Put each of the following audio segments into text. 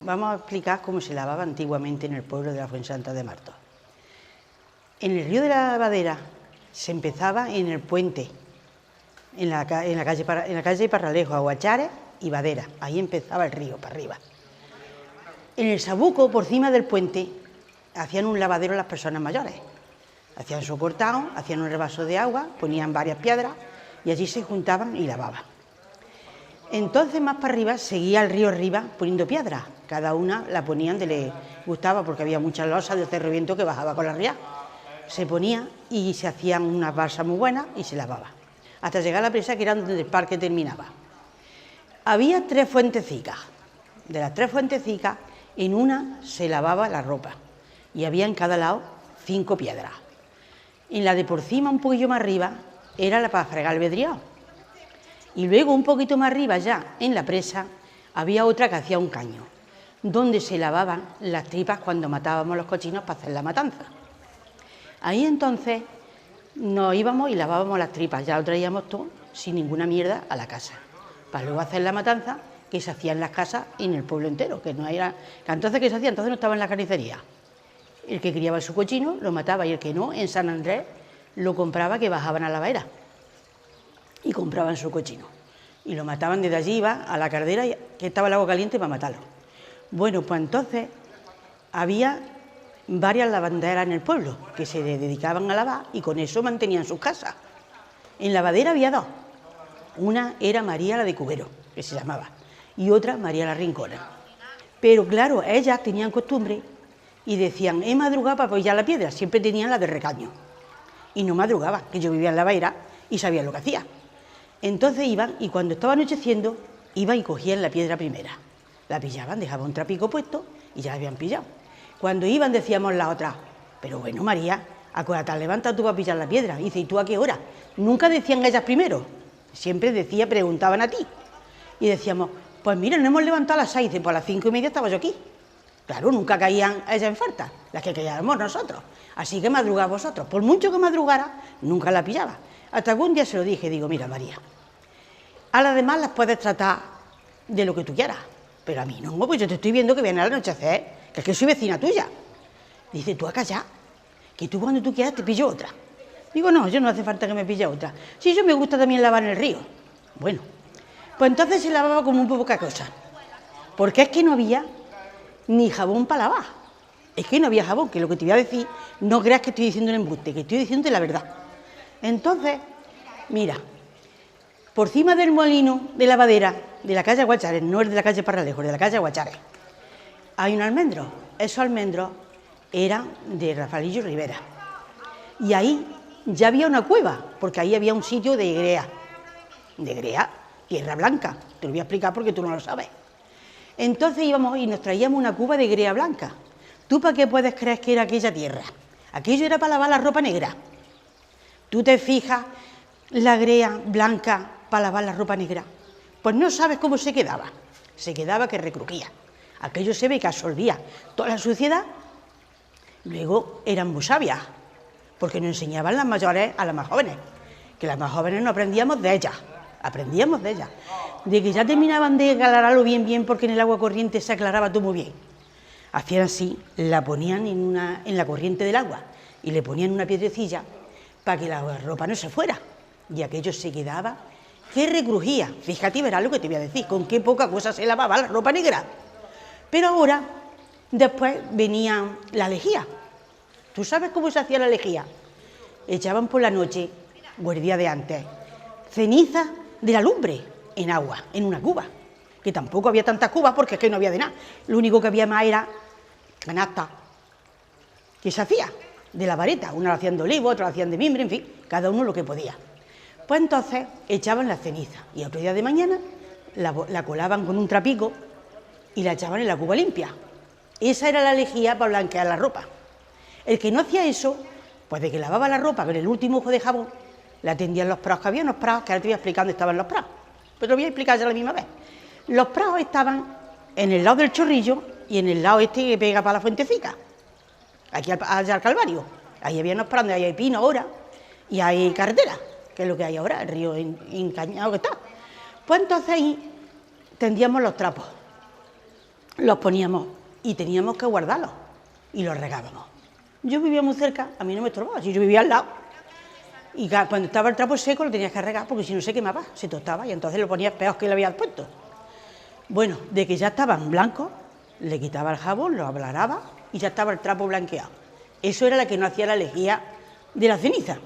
vamos a explicar cómo se lavaba antiguamente en el pueblo de la Fuensanta de Martos. En el río de la Lavadera se empezaba en el puente, en la calle Parralejo, Aguachares y Vadera. Ahí empezaba el río, para arriba. En el Sabuco, por cima del puente, hacían un lavadero las personas mayores. Hacían su cortado, hacían un revaso de agua, ponían varias piedras y allí se juntaban y lavaban. Entonces, más para arriba, seguía el río arriba poniendo piedras. Cada una la ponían donde les gustaba, porque había muchas losas de Cerro Viento que bajaba con la ría. Se ponía y se hacían unas balsas muy buenas y se lavaba, hasta llegar a la presa, que era donde el parque terminaba. Había 3 fuentecicas. De las 3 fuentecicas, en una se lavaba la ropa y había en cada lado 5 piedras. En la de por cima, un poquillo más arriba, era la para fregar el vedriado. Y luego, un poquito más arriba, ya en la presa, había otra que hacía un caño, donde se lavaban las tripas cuando matábamos los cochinos para hacer la matanza. Ahí entonces nos íbamos y lavábamos las tripas, ya lo traíamos todo sin ninguna mierda a la casa, para luego hacer la matanza que se hacía en las casas y en el pueblo entero, que no era, que entonces ¿qué se hacía? Entonces no estaba en la carnicería. El que criaba su cochino lo mataba y el que no, en San Andrés lo compraba, que bajaban a la Lavadera y compraban su cochino y lo mataban. Desde allí, iba a la cardera que estaba el agua caliente para matarlo. Bueno, pues entonces había varias lavanderas en el pueblo que se dedicaban a lavar y con eso mantenían sus casas. En Lavadera había 2, una era María la de Cubero, que se llamaba, y otra María la Rincona. Pero claro, ellas tenían costumbre y decían, he madrugado para apoyar la piedra, siempre tenían la de recaño y no madrugaban, que yo vivía en Lavadera y sabían lo que hacía. Entonces iban y cuando estaba anocheciendo iban y cogían la piedra primera, la pillaban, dejaban un trapico puesto y ya la habían pillado. Cuando iban decíamos la otra, pero bueno María, acuérdate, levanta tú para pillar la piedra. Y dice, ¿y tú a qué hora? Nunca decían ellas primero, siempre preguntaban a ti. Y decíamos, pues mira, nos hemos levantado a las 6, pues a las 5:30 estaba yo aquí. Claro, nunca caían ellas en falta, las que caíamos nosotros. Así que madrugad vosotros. Por mucho que madrugara, nunca la pillaba. Hasta que un día se lo dije, digo, mira María, a las demás las puedes tratar de lo que tú quieras, pero a mí no, pues yo te estoy viendo que viene al anochecer, que es que soy vecina tuya. Dice, tú a callar, que tú cuando tú quieras te pillo otra. Digo, no, yo no hace falta que me pille otra. Sí, yo me gusta también lavar en el río. Bueno, pues entonces se lavaba como un poca cosa, porque es que no había ni jabón para lavar. Es que no había jabón, que lo que te voy a decir, no creas que estoy diciendo un embuste, que estoy diciendo la verdad. Entonces, mira, por cima del molino de Lavadera, de la calle Aguachares, no es de la calle Parralejo, de la calle Aguachares, hay un almendro. Esos almendros eran de Rafaelillo Rivera. Y ahí ya había una cueva, porque ahí había un sitio de grea, tierra blanca. Te lo voy a explicar porque tú no lo sabes. Entonces íbamos y nos traíamos una cuba de grea blanca. ¿Tú para qué puedes creer que era aquella tierra? Aquello era para lavar la ropa negra. ¿Tú te fijas la grea blanca para lavar la ropa negra? Pues no sabes cómo se quedaba. Se quedaba que recrujía. Aquello se ve que absorbía toda la suciedad. Luego eran muy sabias, porque nos enseñaban las mayores a las más jóvenes, que las más jóvenes no aprendíamos de ellas, de que ya terminaban de aclararlo bien, porque en el agua corriente se aclaraba todo muy bien. Hacían así, la ponían en la corriente del agua y le ponían una piedrecilla para que la ropa no se fuera, y aquello se quedaba que recrujía. Fíjate, verás lo que te voy a decir, con qué poca cosa se lavaba la ropa negra. Pero ahora, después venía la lejía. ¿Tú sabes cómo se hacía la lejía? Echaban por la noche, o el día de antes, ceniza de la lumbre en agua, en una cuba, que tampoco había tantas cubas porque es que no había de nada. Lo único que había más era canasta, que se hacía de la vareta. Una la hacían de olivo, otra la hacían de mimbre, en fin, cada uno lo que podía. Pues entonces echaban la ceniza y otro día de mañana la colaban con un trapico y la echaban en la cuba limpia. Esa era la lejía para blanquear la ropa. El que no hacía eso, pues de que lavaba la ropa con el último ojo de jabón, la tendía en los prados, que había unos prados, que ahora te voy a explicar dónde estaban los prados, pero te lo voy a explicar ya a la misma vez. Los prados estaban en el lado del Chorrillo y en el lado este que pega para la Fuentecica, aquí allá al Calvario. Ahí había unos prados, ahí hay pino ahora, y hay carretera, que es lo que hay ahora, el río encañado que está. Pues entonces ahí tendíamos los trapos. los poníamos y teníamos que guardarlos y los regábamos. Yo vivía muy cerca, a mí no me estorbaba, si yo vivía al lado. Y cuando estaba el trapo seco lo tenías que regar porque si no se quemaba, se tostaba y entonces lo ponías peor que le habías puesto. Bueno, de que ya estaban blancos, le quitaba el jabón, lo ablaraba y ya estaba el trapo blanqueado. Eso era la que no hacía la lejía de la ceniza.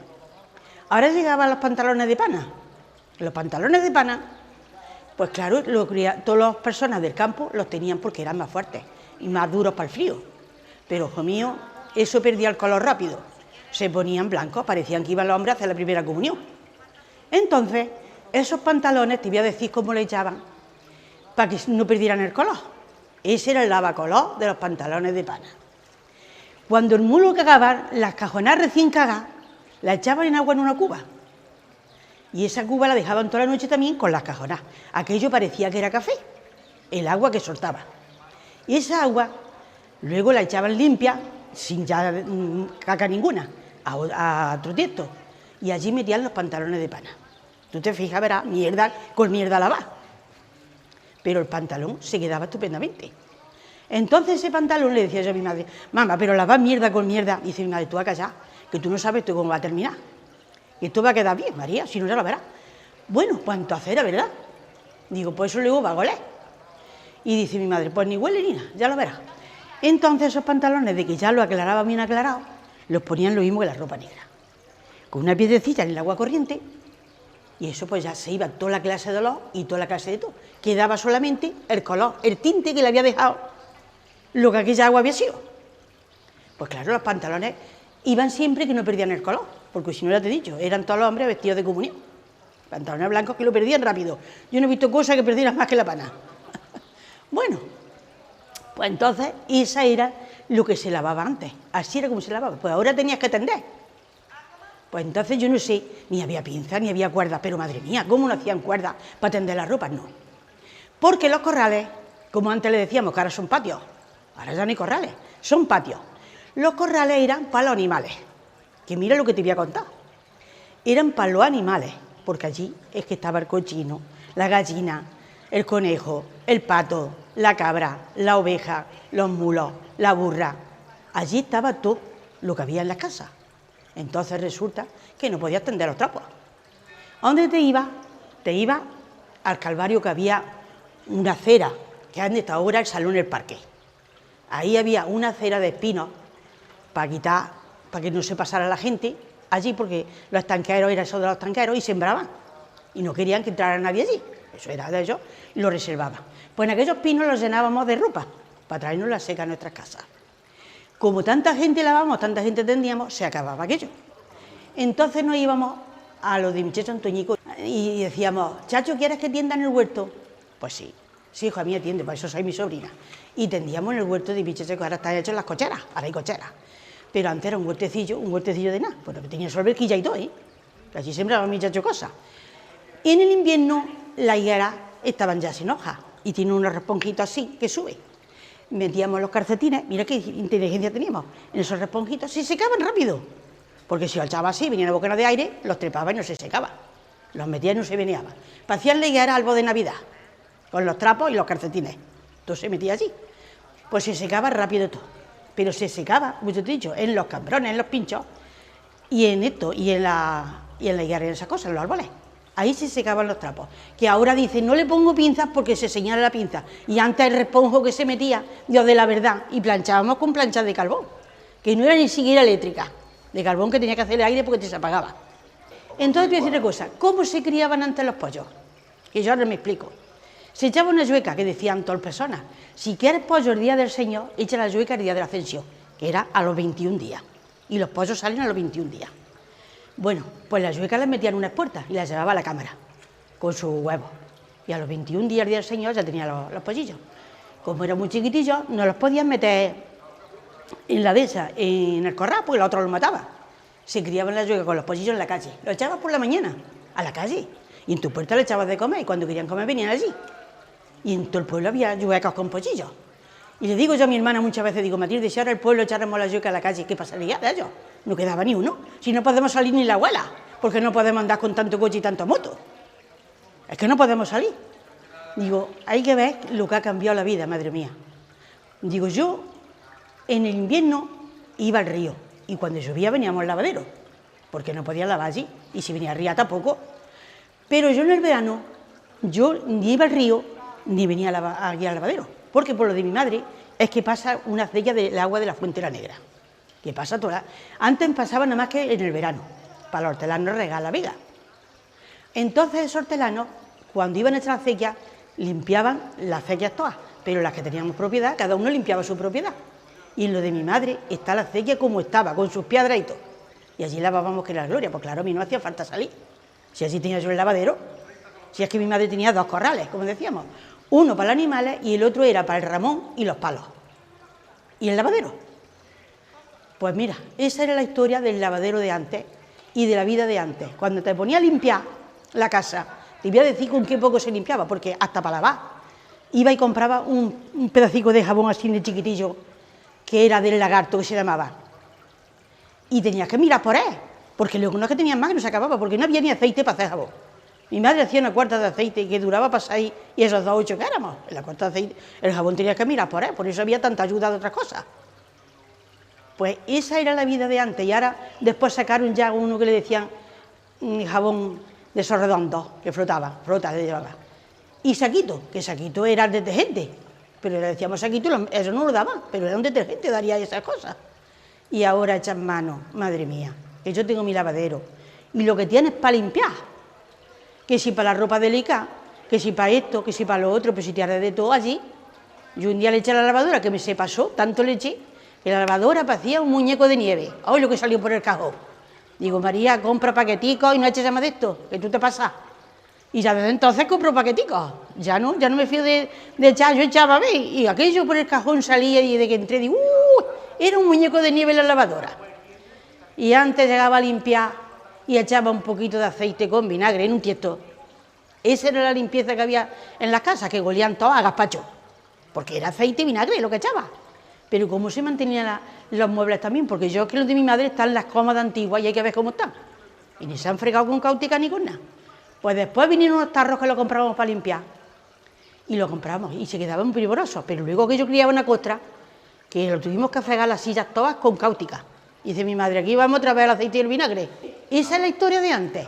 Ahora llegaban los pantalones de pana. Los pantalones de pana, pues claro, todas las personas del campo los tenían porque eran más fuertes y más duros para el frío. Pero, ojo mío, eso perdía el color rápido. Se ponían blancos, parecían que iban los hombres a hacer la primera comunión. Entonces, esos pantalones, te voy a decir cómo le echaban, para que no perdieran el color. Ese era el lavacolor de los pantalones de pana. Cuando el mulo cagaba, las cajonas recién cagadas, la echaban en agua en una cuba. Y esa cuba la dejaban toda la noche también con las cajonas. Aquello parecía que era café, el agua que soltaba. Y esa agua luego la echaban limpia, sin ya caca ninguna, a otro tiesto. Y allí metían los pantalones de pana. Tú te fijas, verás, mierda con mierda lavada. Pero el pantalón se quedaba estupendamente. Entonces ese pantalón le decía yo a mi madre, mamá, pero lavas mierda con mierda. Y dice mi madre, tú a callar, que tú no sabes tú cómo va a terminar. Y esto va a quedar bien, María, si no ya lo verás. Bueno, pues entonces era verdad. Digo, pues eso luego va a goler. Y dice mi madre, pues ni huele ni nada, ya lo verás. Entonces esos pantalones, de que ya lo aclaraba bien aclarado, los ponían lo mismo que la ropa negra. Con una piedrecita en el agua corriente, y eso pues ya se iba toda la clase de olor y toda la clase de todo. Quedaba solamente el color, el tinte que le había dejado lo que aquella agua había sido. Pues claro, los pantalones iban siempre que no perdían el color, porque si no, ya te he dicho, eran todos los hombres vestidos de comunión. Pantalones blancos que lo perdían rápido. Yo no he visto cosa que perdieran más que la pana. Bueno, pues entonces esa era lo que se lavaba antes. Así era como se lavaba. Pues ahora tenías que tender. Pues entonces yo no sé, ni había pinzas, ni había cuerdas, pero madre mía, ¿cómo no hacían cuerdas para tender las ropas? No. Porque los corrales, como antes le decíamos, que ahora son patios, ahora ya no hay corrales, son patios. Los corrales eran para los animales, que mira lo que te voy a contar. Eran para los animales, porque allí es que estaba el cochino, la gallina, el conejo, el pato, la cabra, la oveja, los mulos, la burra. Allí estaba todo lo que había en las casas. Entonces resulta que no podías tender los trapos. ¿A dónde te ibas? Te ibas al Calvario, que había una acera, que es donde está ahora el Salón del Parque. Ahí había una acera de espinos para quitar, para que no se pasara la gente allí, porque los estanqueros, era eso de los estanqueros, y sembraban. Y no querían que entrara nadie allí. Eso era de ellos, y lo reservaban. Pues en aquellos pinos los llenábamos de ropa, para traernos la seca a nuestras casas. Como tanta gente lavábamos, tanta gente tendíamos, se acababa aquello. Entonces nos íbamos a lo de mi chacho Antoñico y decíamos, chacho, ¿quieres que tienda en el huerto? Pues sí, sí, hijo, a mí atiende, por eso soy mi sobrina. Y tendíamos en el huerto de mi chacho, que ahora está hecho en las cocheras, ahora hay cocheras. Pero antes era un huertecillo de nada, pues tenía solverquilla y todo, ¿eh? Allí sembraba mi chacho cosas. Y en el invierno las higueras estaban ya sin hojas y tiene unos esponjitos así que sube. Metíamos los calcetines, mira qué inteligencia teníamos, en esos esponjitos, se secaban rápido, porque si lo echaba así, venía una bocana de aire, los trepaba y no se secaba, los metía y no se veneaba. Hacían la higuera algo de Navidad, con los trapos y los calcetines, todo se metía allí, pues se secaba rápido todo, pero se secaba, como te he dicho, en los cambrones, en los pinchos, y en esto, y en la higuera, en esas cosas, en los árboles. Ahí se secaban los trapos, que ahora dicen, no le pongo pinzas porque se señala la pinza. Y antes el responjo que se metía, Dios de la verdad, y planchábamos con planchas de carbón, que no era ni siquiera eléctrica, de carbón que tenía que hacer el aire porque se apagaba. Entonces te voy a decir una cosa, ¿cómo se criaban antes los pollos? Que yo ahora me explico. Se echaba una yueca, que decían todas las personas, si quieres pollo el día del Señor, echa la yueca el día de la Ascensión, que era a los 21 días, y los pollos salen a los 21 días. Bueno, pues las yuecas las metían en unas puertas y las llevaba a la cámara, con sus huevos. Y a los 21 días del Señor ya tenía los pollillos. Como eran muy chiquitillos, no los podían meter en la de esa, en el corral, porque el otro los mataba. Se criaban las yuecas con los pollillos en la calle. Los echabas por la mañana, a la calle, y en tu puerta le echabas de comer, y cuando querían comer venían allí. Y en todo el pueblo había yuecas con pollillos. Y le digo yo a mi hermana muchas veces, digo, Matilde, si ahora el pueblo echáramos las yuecas a la calle, ¿qué pasaría de ellos? No quedaba ni uno. Si no podemos salir ni la abuela, porque no podemos andar con tanto coche y tanto moto. Es que no podemos salir. Digo, hay que ver lo que ha cambiado la vida, madre mía. Digo, yo en el invierno iba al río y cuando llovía veníamos al lavadero, porque no podía lavar allí, y si venía al río tampoco. Pero yo en el verano, yo ni iba al río ni venía aquí al lavadero, porque por lo de mi madre es que pasa una acequia del agua de la Fuente de la Negra, que pasa toda. Antes pasaba nada más que en el verano, para los hortelanos regar la vega. Entonces esos hortelanos, cuando iban a echar acequias, limpiaban las acequias todas, pero las que teníamos propiedad, cada uno limpiaba su propiedad. Y en lo de mi madre está la acequia como estaba, con sus piedras y todo. Y allí lavábamos que la gloria, pues claro, a mí no hacía falta salir. Si allí tenía yo el lavadero, si es que mi madre tenía 2 corrales, como decíamos, uno para los animales y el otro era para el ramón y los palos. ¿Y el lavadero? Pues mira, esa era la historia del lavadero de antes y de la vida de antes. Cuando te ponía a limpiar la casa, te voy a decir con qué poco se limpiaba, porque hasta para lavar. Iba y compraba un pedacito de jabón así de chiquitillo, que era del lagarto, que se llamaba. Y tenías que mirar por él, porque luego no es que tenías más, que no se acababa, porque no había ni aceite para hacer jabón. Mi madre hacía una cuarta de aceite que duraba para 6 y esos 2 8 que éramos. En la cuarta de aceite, el jabón tenías que mirar por él, por eso había tanta ayuda de otras cosas. Pues esa era la vida de antes, y ahora después sacaron ya uno que le decían jabón de esos redondos, que flotaba, flota le llevaba. Y saquito, que saquito era el detergente, pero le decíamos saquito, eso no lo daban, pero era un detergente, daría esas cosas. Y ahora echan mano, madre mía, que yo tengo mi lavadero, y lo que tienes para limpiar, que si para la ropa delicada, que si para esto, que si para lo otro, pues si te haré de todo allí. Yo un día le eché a la lavadora, que me se pasó, tanto le eché, que la lavadora parecía un muñeco de nieve. ¡Ay, lo que salió por el cajón! Digo, María, compra paqueticos y no eches más de esto, que tú te pasas. Y ya desde entonces compro paqueticos. Ya no me fío de echar, yo echaba a ver, y aquello por el cajón salía y de que entré, digo, era un muñeco de nieve en la lavadora. Y antes llegaba a limpiar y echaba un poquito de aceite con vinagre en un tiesto. Esa era la limpieza que había en las casas, que golían todas a gazpacho, porque era aceite y vinagre lo que echaba. Pero cómo se mantenían los muebles también, porque yo que los de mi madre están las cómodas antiguas y hay que ver cómo están. Y ni se han fregado con cáutica ni con nada. Pues después vinieron unos tarros que lo comprábamos para limpiar. Y lo compramos y se quedaban muy primorosos. Pero luego que yo criaba una costra, que lo tuvimos que fregar las sillas todas con cáutica. Y dice mi madre, aquí vamos otra vez al aceite y el vinagre. Esa es la historia de antes.